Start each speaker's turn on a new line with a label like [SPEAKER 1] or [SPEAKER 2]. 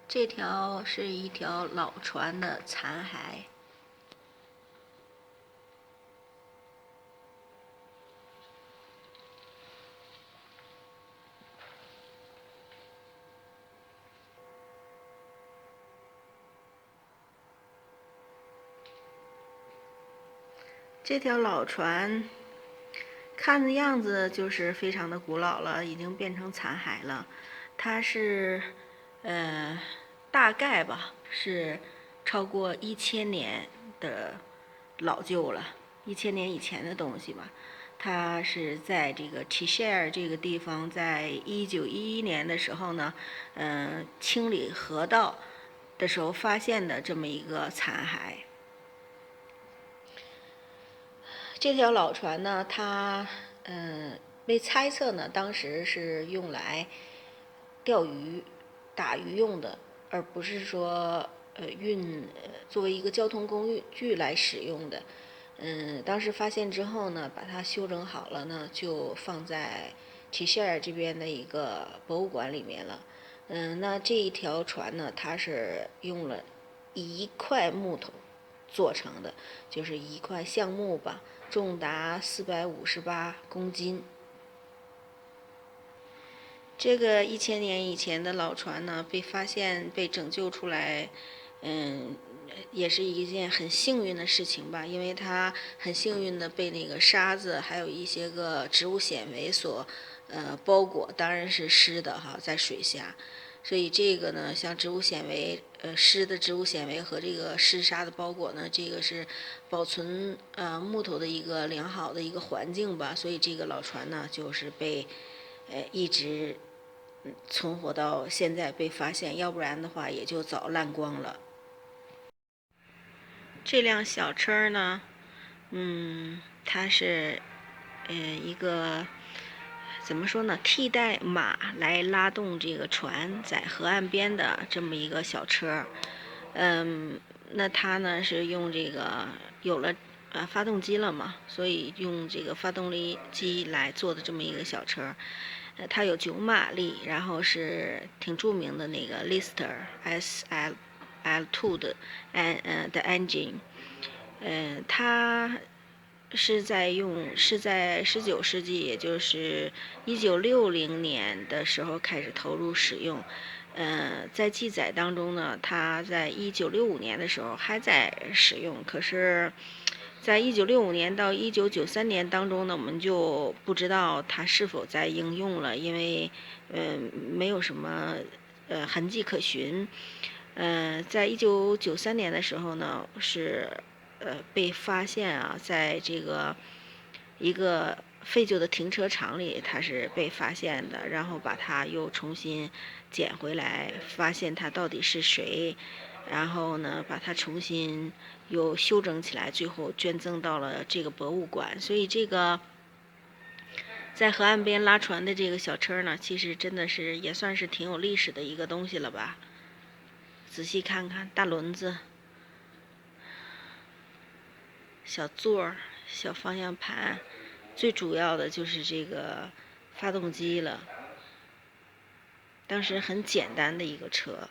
[SPEAKER 1] 这条是一条老船的残骸。这条老船看的样子就是非常的古老了，已经变成残骸了。它是，大概吧，是超过1000年的老旧了，1000年以前的东西吧。它是在这个 Cheshire 这个地方，在1911年的时候呢，清理河道的时候发现的这么一个残骸。这条老船呢，它被猜测呢，当时是用来钓鱼、打鱼用的，而不是说作为一个交通工具来使用的。当时发现之后呢，把它修整好了呢，就放在 Cheshire 这边的一个博物馆里面了。那这一条船呢，它是用了一块木头做成的，就是一块橡木吧，重达458公斤。这个1000年以前的老船呢，被发现、被拯救出来，也是一件很幸运的事情吧，因为它很幸运的被那个沙子还有一些个植物纤维所包裹，当然是湿的哈，在水下。所以这个呢，像植物纤维，湿的植物纤维和这个湿沙的包裹呢，这个是保存木头的一个良好的一个环境吧。所以这个老船呢，就是被一直存活到现在被发现，要不然的话也就早烂光了。这辆小车呢，它是一个怎么说呢？替代马来拉动这个船在河岸边的这么一个小车。那它呢是用这个有了发动机了嘛，所以用这个发动机来做的这么一个小车。它有9马力，然后是挺著名的那个 Lister SL2的 engine。它是在19世纪，也就是1960年的时候开始投入使用。在记载当中呢，它在1965年的时候还在使用，可是，在1965年到1993年当中呢，我们就不知道它是否在应用了，因为没有什么痕迹可循。在1993年的时候呢，是被发现啊，在这个一个废旧的停车场里，它是被发现的，然后把它又重新捡回来，发现它到底是谁，然后呢，把它重新又修整起来，最后捐赠到了这个博物馆。所以这个在河岸边拉船的这个小车呢，其实真的是也算是挺有历史的一个东西了吧。仔细看看大轮子、小座、小方向盘，最主要的就是这个发动机了。当时很简单的一个车。